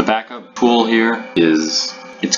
backup tool here it's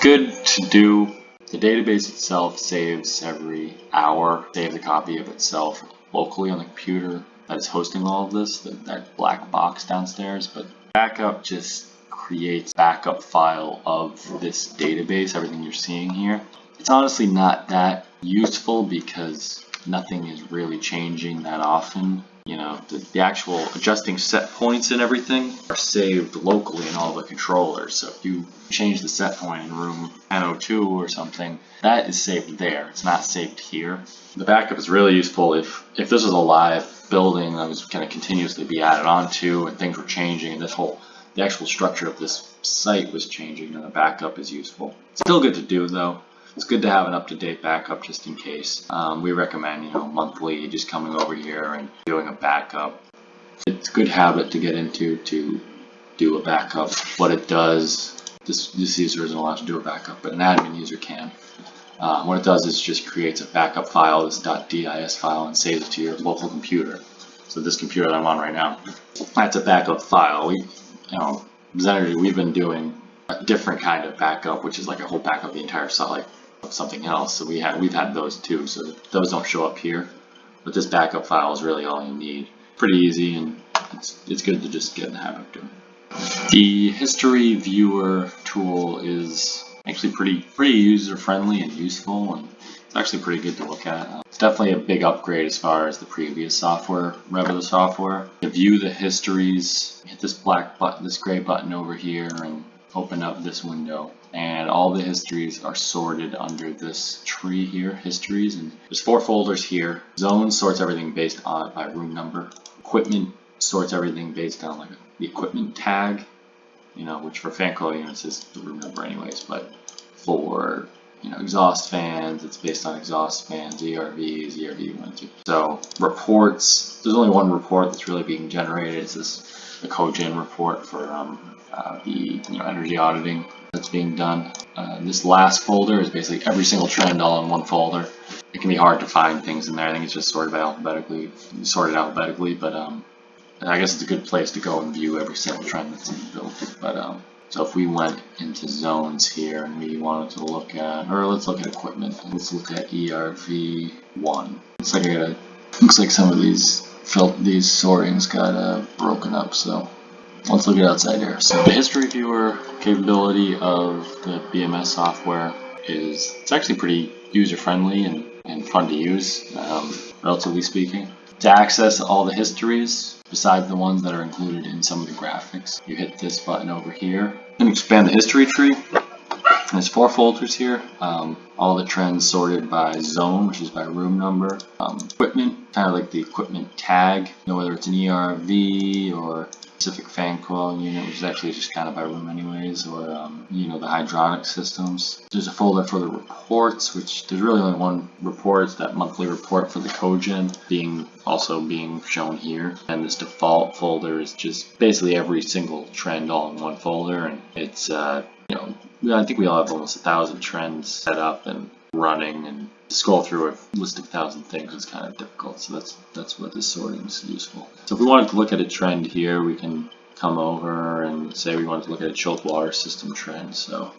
good to do. The database itself saves every hour, saves a copy of itself locally on the computer that is hosting all of this, that black box downstairs. But backup just creates backup file of this database, everything you're seeing here. It's honestly not that useful because nothing is really changing that often. You know, the actual adjusting set points and everything are saved locally in all the controllers. So if you change the set point in room 1002 or something, that is saved there. It's not saved here. The backup is really useful if this was a live building that was going to continuously be added onto and things were changing and the actual structure of this site was changing, and the backup is useful. It's still good to do though. It's good to have an up-to-date backup just in case. We recommend, monthly, just coming over here and doing a backup. It's a good habit to get into to do a backup. What it does, this user isn't allowed to do a backup, but an admin user can. What it does is just creates a backup file, this .dis file, and saves it to your local computer. So this computer that I'm on right now, that's a backup file. Zenergy, we've been doing a different kind of backup, which is like a whole backup of the entire site, like something else. So we've had those too. So those don't show up here, but this backup file is really all you need. Pretty easy, and it's good to just get in the habit of doing. The history viewer tool is actually pretty user friendly and useful, and it's actually pretty good to look at. It's definitely a big upgrade as far as the previous software, regular software. To view the histories, hit this black button, this gray button over here, and open up this window, and all the histories are sorted under this tree here, histories, and there's 4 folders here. Zones sorts everything based on by room number. Equipment sorts everything based on like the equipment tag, which for fan coil units is the room number anyways, but for exhaust fans, it's based on exhaust fans, ERVs, ERV1, 2. So reports, there's only one report that's really being generated. It's the cogen report for the energy auditing that's being done. This last folder is basically every single trend all in one folder. It can be hard to find things in there. I think it's just sorted alphabetically, but I guess it's a good place to go and view every single trend that's being built. But so if we went into zones here and we wanted to look at, or let's look at equipment. Let's look at ERV1. Looks like some of these sortings got broken up. So let's look at outside here. So the history viewer capability of the BMS software it's actually pretty user friendly and fun to use, relatively speaking. To access all the histories, besides the ones that are included in some of the graphics, you hit this button over here and expand the history tree. There's 4 folders here, all the trends sorted by zone, which is by room number. Equipment, kind of like the equipment tag, whether it's an ERV or specific fan coil unit, which is actually just kind of by room anyways, or the hydronic systems. There's a folder for the reports, which there's really only one report. It's that monthly report for the cogen also being shown here, and this default folder is just basically every single trend all in one folder, and it's I think we all have almost 1,000 trends set up and running, and to scroll through a list of 1,000 things is kind of difficult. So that's what this sorting is useful. So if we wanted to look at a trend here, we can come over and say we wanted to look at a chilled water system trend. So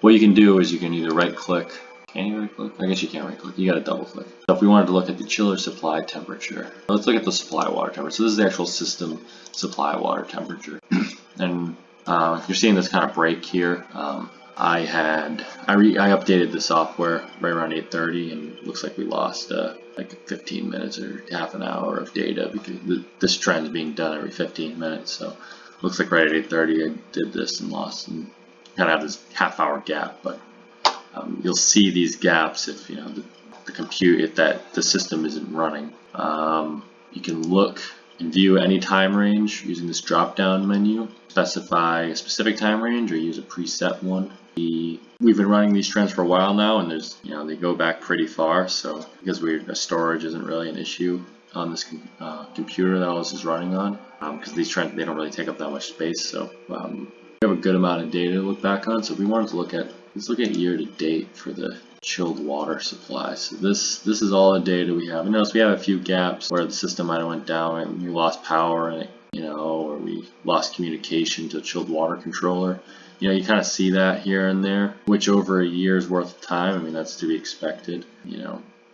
what you can do is you can either right click. Can you right click? I guess you can't right click. You got to double click. So if we wanted to look at the chiller supply temperature, let's look at the supply water temperature. So this is the actual system supply water temperature. And you're seeing this kind of break here. I updated the software right around 8:30, and it looks like we lost like 15 minutes or half an hour of data because this trend is being done every 15 minutes. So it looks like right at 8:30 I did this and lost, and kind of have this half-hour gap. But you'll see these gaps if the system isn't running. You can look and view any time range using this drop-down menu. Specify a specific time range or use a preset one. We've been running these trends for a while now, and they go back pretty far. So because storage isn't really an issue on this computer that all this is running on, because these trends, they don't really take up that much space. So we have a good amount of data to look back on. So if we wanted to let's look at year to date for the chilled water supply. So this is all the data we have. And notice we have a few gaps where the system might have went down and we lost power, and or we lost communication to a chilled water controller. You kind of see that here and there, which over a year's worth of time, I mean, that's to be expected.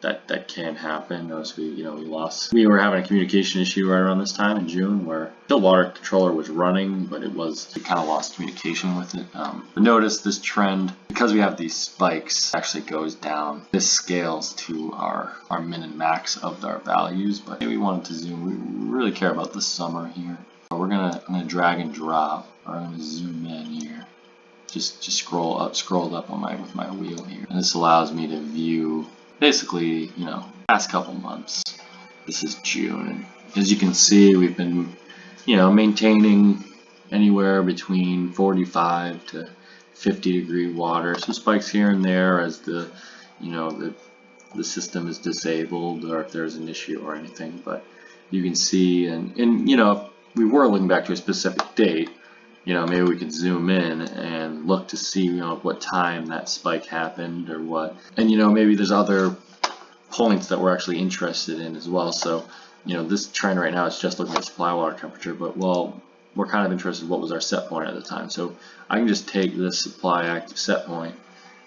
That can happen. Notice we were having a communication issue right around this time in June where the water controller was running, but we kind of lost communication with it. But notice this trend, because we have these spikes, actually goes down. This scales to our min and max of our values, but we wanted to zoom. We really care about the summer here. So I'm gonna drag and drop, or I'm gonna zoom in here. Just scroll up with my wheel here, and this allows me to view basically, past couple months. This is June, and as you can see, we've been, maintaining anywhere between 45 to 50 degree water. Some spikes here and there as the system is disabled or if there's an issue or anything. But you can see, and if we were looking back to a specific date, maybe we could zoom in and look to see, what time that spike happened or what. And, maybe there's other points that we're actually interested in as well. So, this trend right now is just looking at supply water temperature, but we're kind of interested in what was our set point at the time. So I can just take this supply active set point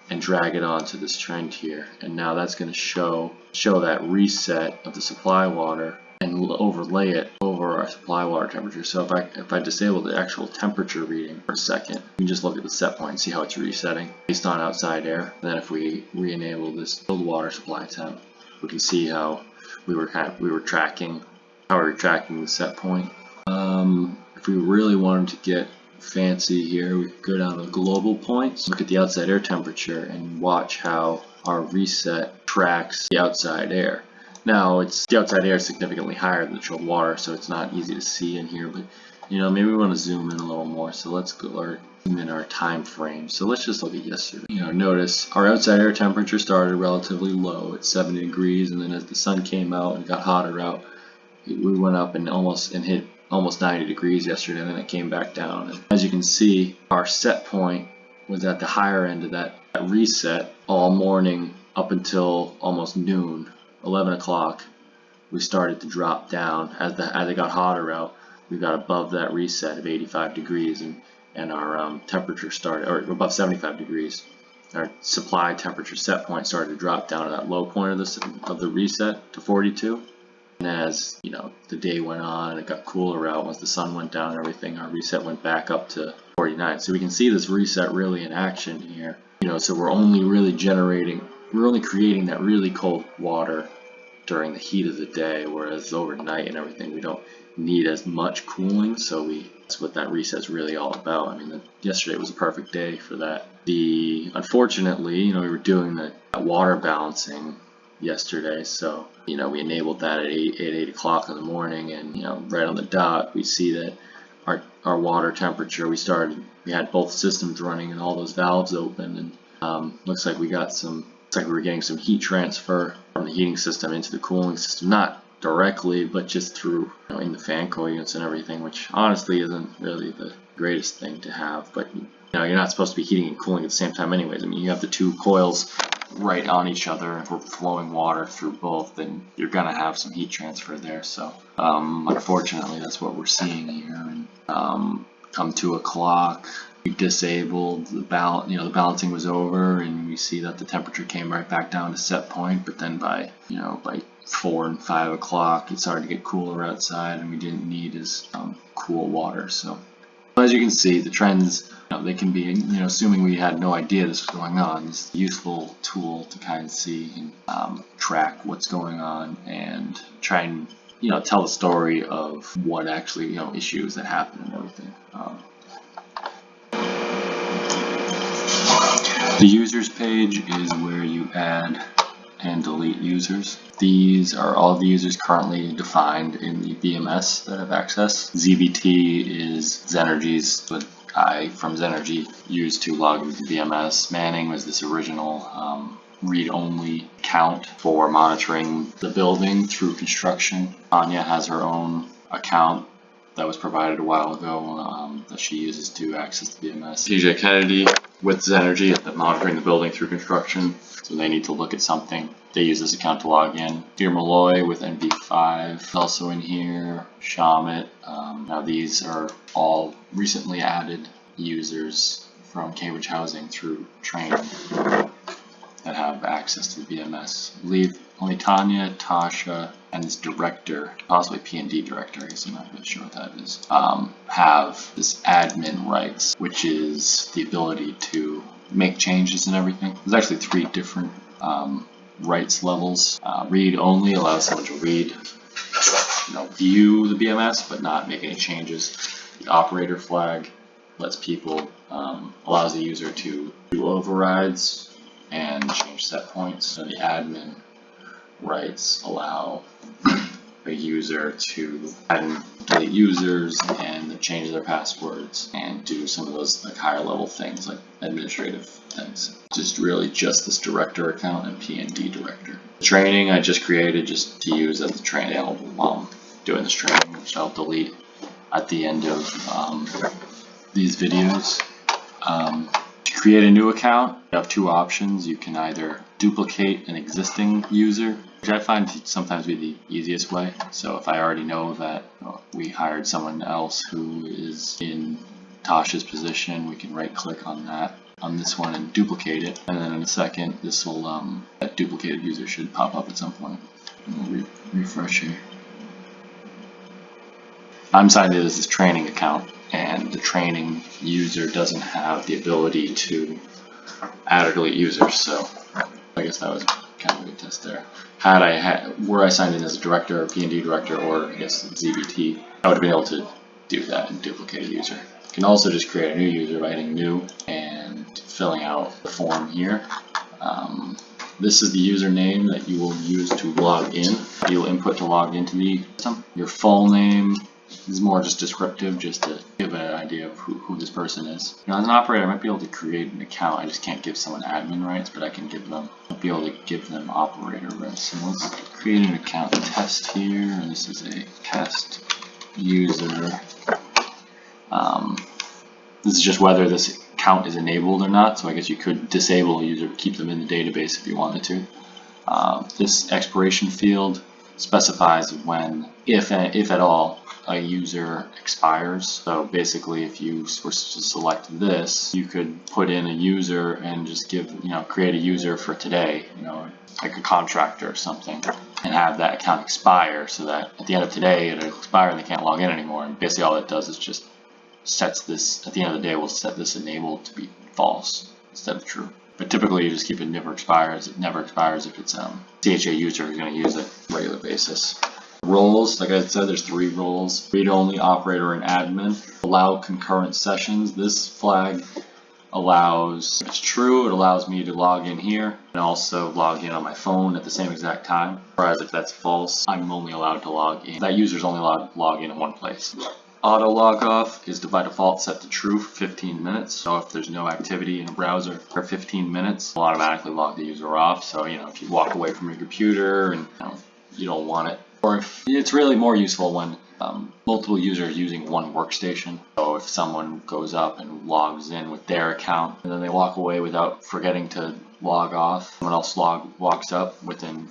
and drag it onto this trend here. And now that's going to show that reset of the supply water and overlay it over our supply water temperature. So if I disable the actual temperature reading for a second, you can just look at the set point and see how it's resetting based on outside air. And then if we re-enable this chilled water supply temp, we can see how we were tracking the set point. If we really wanted to get fancy here, we could go down to global points, look at the outside air temperature, and watch how our reset tracks the outside air. Now, the outside air is significantly higher than the chilled water, so it's not easy to see in here, but maybe we want to zoom in a little more. So let's go zoom in our time frame. So let's just look at yesterday. Notice our outside air temperature started relatively low at 70 degrees, and then as the sun came out and got hotter out, we went up and hit almost 90 degrees yesterday, and then it came back down. And as you can see, our set point was at the higher end of that reset all morning up until almost noon. 11 o'clock, we started to drop down. As it got hotter out, we got above that reset of 85 degrees, and our temperature started, or above 75 degrees. Our supply temperature set point started to drop down to that low point of the reset to 42. And as the day went on, it got cooler out. Once the sun went down and everything, our reset went back up to 49. So we can see this reset really in action here. So we're only creating that really cold water during the heat of the day, whereas overnight and everything we don't need as much cooling. So that's what that reset is really all about. I mean, yesterday was a perfect day for that. Unfortunately, we were doing that water balancing yesterday, so we enabled that at 8 o'clock in the morning, and right on the dot we see that our water temperature, we had both systems running and all those valves open, and looks like we were getting some heat transfer from the heating system into the cooling system, not directly, but just through in the fan coil units and everything, which honestly isn't really the greatest thing to have. But you're not supposed to be heating and cooling at the same time anyways. I mean, you have the two coils right on each other. If we're flowing water through both, then you're gonna have some heat transfer there. So unfortunately, that's what we're seeing here. And come 2 o'clock, we disabled the the balancing was over, and we see that the temperature came right back down to set point. But then by 4 and 5 o'clock, it started to get cooler outside, and we didn't need as cool water. So as you can see, the trends, they can be, assuming we had no idea this was going on, it's a useful tool to kind of see and track what's going on and try and, tell the story of what actually, issues that happen and everything. The users page is where you add and delete users. These are all the users currently defined in the BMS that have access. ZBT is Zenergy's, what I from Zenergy used to log into BMS. Manning was this original read-only account for monitoring the building through construction. Anya has her own account that was provided a while ago that she uses to access the BMS. TJ Kennedy with Zenergy at monitoring the building through construction. So they need to look at something. They use this account to log in. Dear Malloy with NV5 also in here. Shamit Now these are all recently added users from Cambridge Housing through training that have access to the BMS. I believe only Tanya, Tasha, and this director, possibly P&D director, I guess I'm not really sure what that is, have this admin rights, which is the ability to make changes and everything. There's actually 3 different rights levels. Read only allows someone to read, view the BMS, but not make any changes. The operator flag lets people, allows the user to do overrides and change set points. So the admin rights allow a user to add and delete users and change their passwords and do some of those like higher level things like administrative things. Just this director account and P&D director. The training I just created just to use as a training while I'm doing this training, which I'll delete at the end of these videos. To create a new account, you have 2 options. You can either duplicate an existing user, which I find to sometimes be the easiest way. So if I already know that we hired someone else who is in Tasha's position, we can right click on this one and duplicate it. And then in a second, this will that duplicated user should pop up at some point. We'll refresh here. I'm signed in as this training account, and the training user doesn't have the ability to add or delete users, so I guess that was kind of a good test there. Were I signed in as a director or P&D director or I guess ZBT, I would have been able to do that and duplicate a user. You can also just create a new user by hitting new and filling out the form here. This is the username that you will use to log in. You'll input to log into the system. Your full name is more just descriptive, just to give an idea of who this person is. As an operator, I might be able to create an account. I just can't give someone admin rights, but I'll be able to give them operator rights. So let's create an account test here, and this is a test user. This is just whether this account is enabled or not. So I guess you could disable a user, keep them in the database if you wanted to. This expiration field specifies when, if at all, a user expires. So basically, if you were to select this, you could put in a user and just create a user for today, like a contractor or something, and have that account expire so that at the end of today it'll expire and they can't log in anymore. And basically all it does is just sets this, at the end of the day, we'll set this enabled to be false instead of true. But typically you just keep it never expires. It never expires if it's CHA user who's going to use it on a regular basis. Roles, like I said, there's 3 roles: read-only, operator, and admin. Allow concurrent sessions. This flag allows, if it's true, it allows me to log in here and also log in on my phone at the same exact time. Whereas if that's false, I'm only allowed to log in. That user's only allowed to log in one place. Auto log off is by default set to true for 15 minutes. So if there's no activity in a browser for 15 minutes, it'll automatically log the user off. So if you walk away from your computer and you don't want it. Or if it's really more useful when multiple users using one workstation. So if someone goes up and logs in with their account and then they walk away without forgetting to log off, someone else walks up within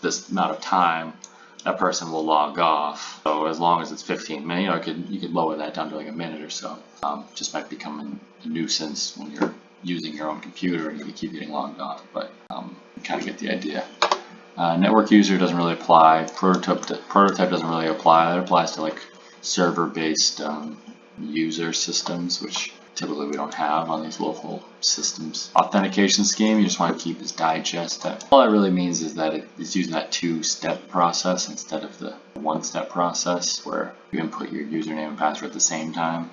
this amount of time, that person will log off. So as long as it's 15 minutes, you could lower that down to like a minute or so. Just might become a nuisance when you're using your own computer and you keep getting logged off, but you kind of get the idea. Network user doesn't really apply. Prototype doesn't really apply. That applies to like server-based user systems, which typically we don't have on these local systems. Authentication scheme, you just want to keep as digest. All that really means is that it's using that 2-step process instead of the 1-step process where you input your username and password at the same time.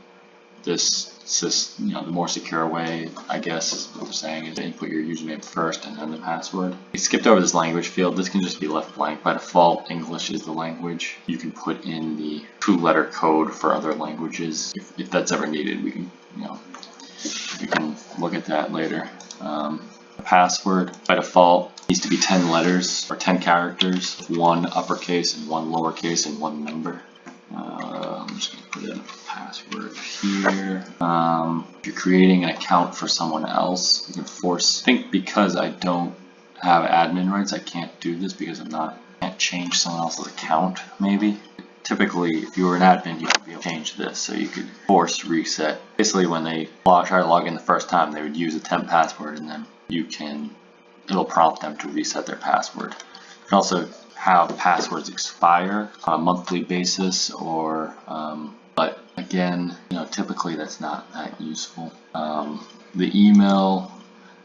The more secure way, I guess, is what they're saying, is that you put your username first and then the password. We skipped over this language field. This can just be left blank. By default, English is the language. You can put in the 2-letter code for other languages if that's ever needed. We can, we can look at that later. Password by default needs to be 10 letters or 10 characters, 1 uppercase and 1 lowercase and 1 number. I'm just going to put in a password here. If you're creating an account for someone else, you can force. I think because I don't have admin rights, I can't do this because I can't change someone else's account. Maybe typically, if you were an admin, you could be able to change this, so you could force reset. Basically, when they try to log in the first time, they would use a temp password, and then it'll prompt them to reset their password. You can also have passwords expire on a monthly basis, or but again, typically that's not that useful. The email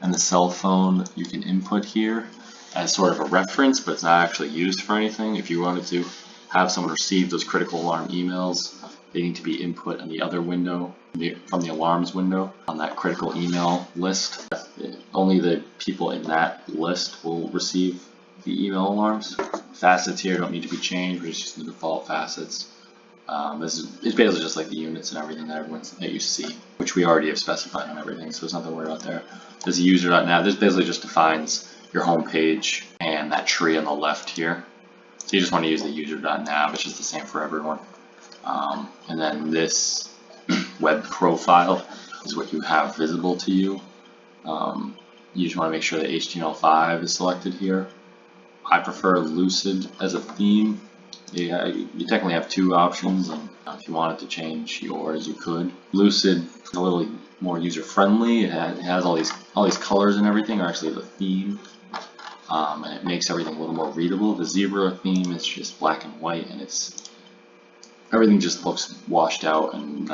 and the cell phone you can input here as sort of a reference, but it's not actually used for anything. If you wanted to have someone receive those critical alarm emails, they need to be input in the other window, from the alarms window on that critical email list. Only the people in that list will receive the email alarms. Facets here don't need to be changed, we're just using the default facets. It's basically just like the units and everything that you see, which we already have specified on everything, so there's nothing to worry about there. There's a user.nav. This basically just defines your home page and that tree on the left here. So you just want to use the user.nav, which is the same for everyone. And then this web profile is what you have visible to you. You just want to make sure that HTML5 is selected here. I prefer Lucid as a theme. Yeah, you technically have two options, and if you wanted to change yours, you could. Lucid is a little more user-friendly. It has all these colors and everything are actually the theme, and it makes everything a little more readable. The Zebra theme is just black and white, and everything just looks washed out and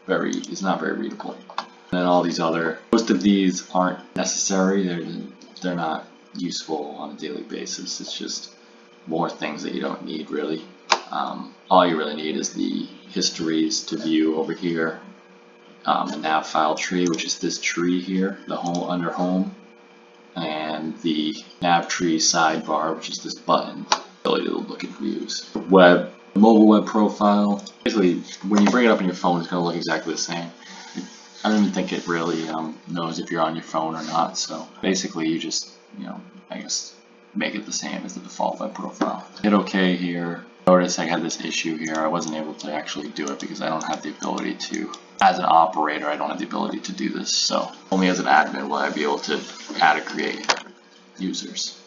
it's not very readable. And then all these most of these aren't necessary. They're not useful on a daily basis. It's just more things that you don't need really. All you really need is the histories to view over here, the nav file tree, which is this tree here, the home under home, and the nav tree sidebar, which is this button, ability to look at views. Mobile web profile. Basically, when you bring it up on your phone, it's going to look exactly the same. I don't even think it really knows if you're on your phone or not. So basically, you just I guess make it the same as the default web profile. Hit OK here. Notice I had this issue here. I wasn't able to actually do it because I don't have the ability to, as an operator, I don't have the ability to do this. So only as an admin will I be able to add or create users.